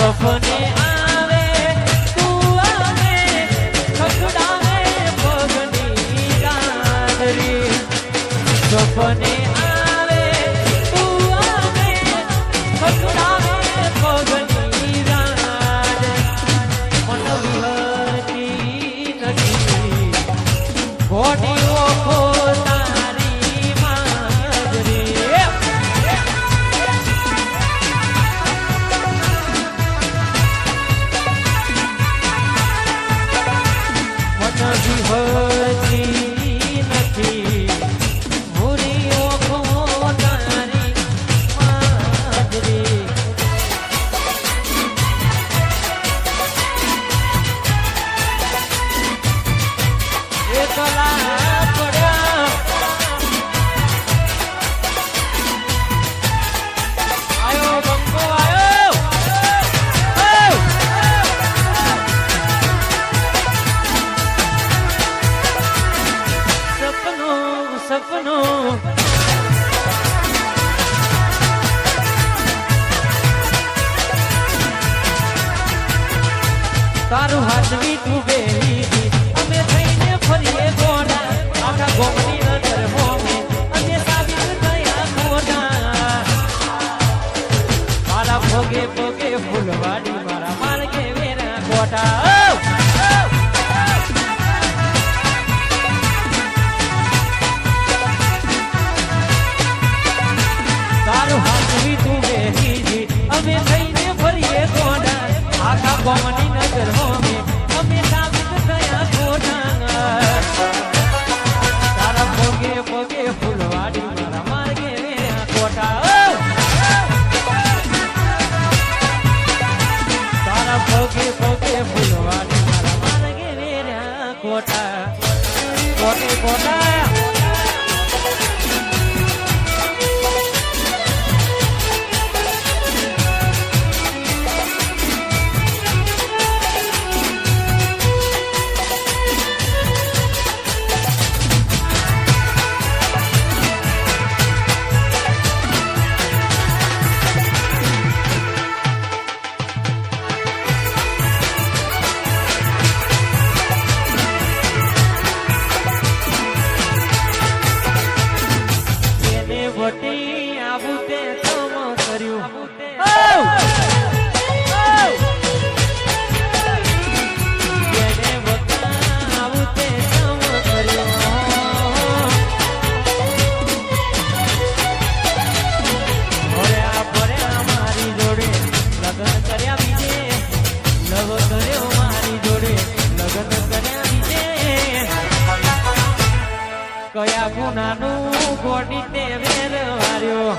સપને આવે તું આવે ખખડાવે પગની ગાંઠરી સપને આવે તું આવે ખખડાવે પગની ગાંઠ મન વિહરતી નથી ઘોડી ઓખો તારી માગરી વિહરતી નથી ભૂરી ઓખો તારી માગરી એકલા પડ્યા આયો બંકો આયો સપનું તારું હાથવી તું બેહી અમે થઈને ફરીએ ગોડા આખા ગોમની નજર હોમે અમે સાબિત થયા ગોડા મારા ભોગે ભોગે ફૂલવાડી મારા માર્ગે વેરા ગોટા અમે થઈને ફરીએ ગોડા આખા ગોમની નજર હોમે અમે સાબિત થયા ગોડા તારા ભોગે ભોગે ફૂલવાડી મારા માર્ગે વેરા ગોટા તારા ભોગે ભોગે ફૂલવાડી મારા માર્ગે વેરા ગોટા ગોટે ગોટા વટી આવું તે તમ કર્યું જેને વટા આવું તે તમ કર્યું ભર્યા મારી જોડે લગ્ન કર્યા બીજે લવ કર્યો મારી જોડે લગ્ન કર્યા બીજે કયા ગુનાનું ગોડી તે વેર વાર્યો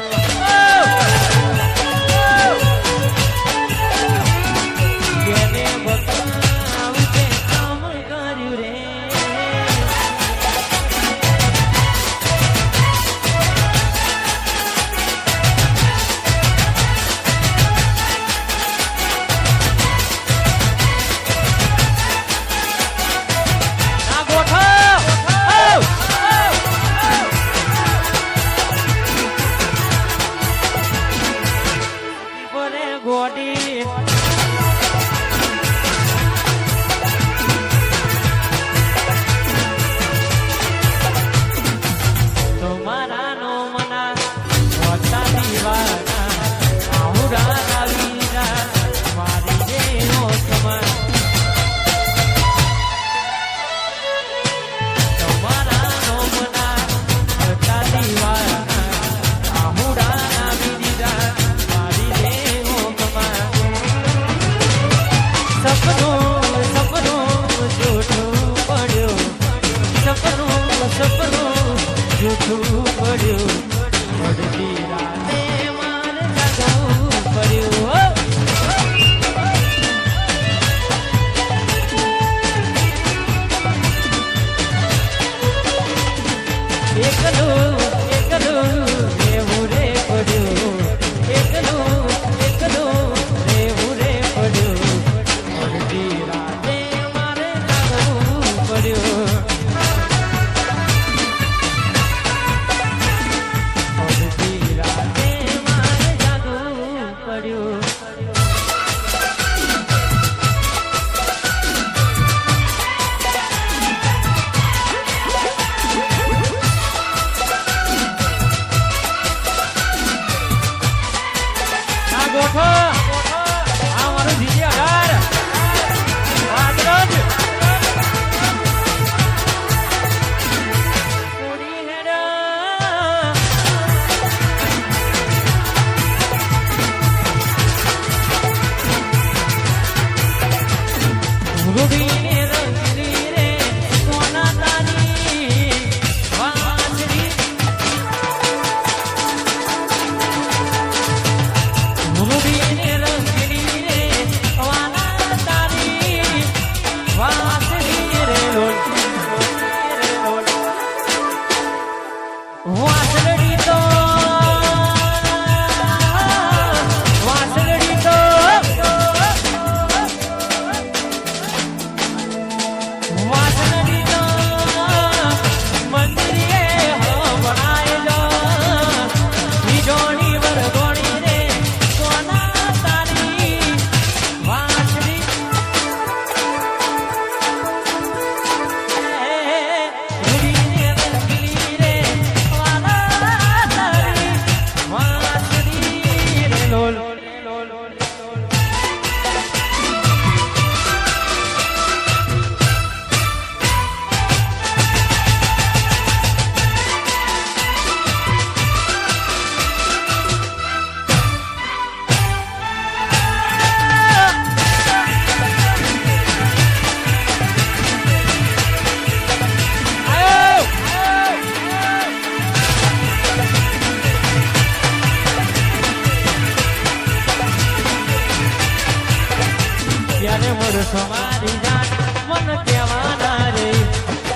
ક્યારે મળશો મારી જાન મન કહેવાના રે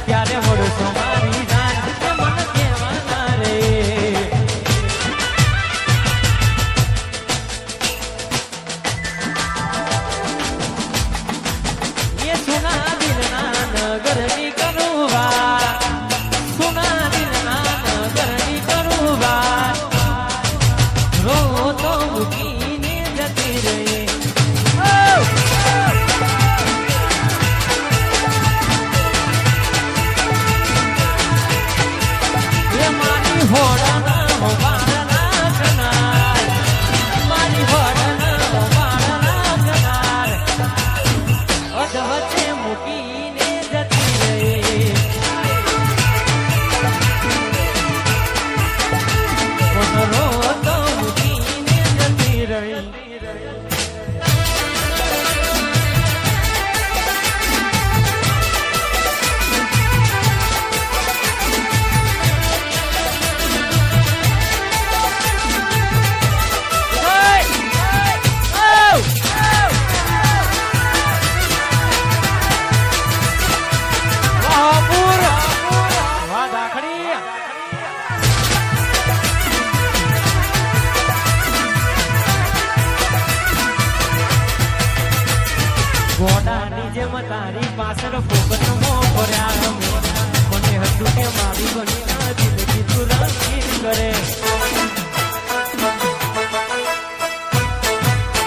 ક્યારે મળશો મારી જાન મન કહેવાના રે ये सुना दिलना नगरनी करूबा सुना दिलना नगरनी करूबा रो तो मुकीने जती रे ये मारी होड़ा हो बारा कनार मारी होड़ा हो बारा कनार વચ્ચે મૂકીને જતી રહી રો તો મૂકીને જતી રહી ઘોડાની જેમ તારી પાછળ ફોકટમો ભર્યા મને હતું કે મારી બની જિંદગી તું રંગીન કરે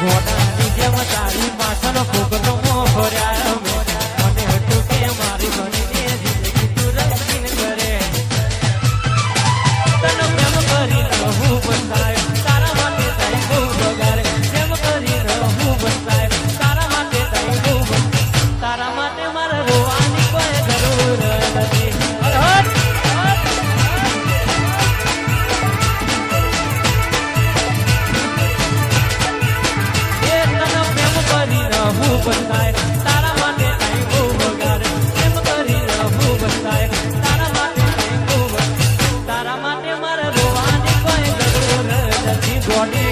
ઘોડાની જેમ તારી પાછળ ફોકટમો ભર્યા મને હતું કે મારી બની જિંદગી તું રંગીન કરે તને પ્રેમ કરીને હું બતાય તારા માટે તારી બહુ બગાડે પ્રેમ કરીને હું બતાય તારા માટે મારે રોવાની કોઈ જરૂર નથી એ તને પ્રેમ કરીને હું બતાય તારા માટે કઈ બહુ બગાડે પ્રેમ કરીને હું બતાય તારા માટે કઈ બહુ તારા માટે મારે રોવાની કોઈ જરૂર નથી બોડી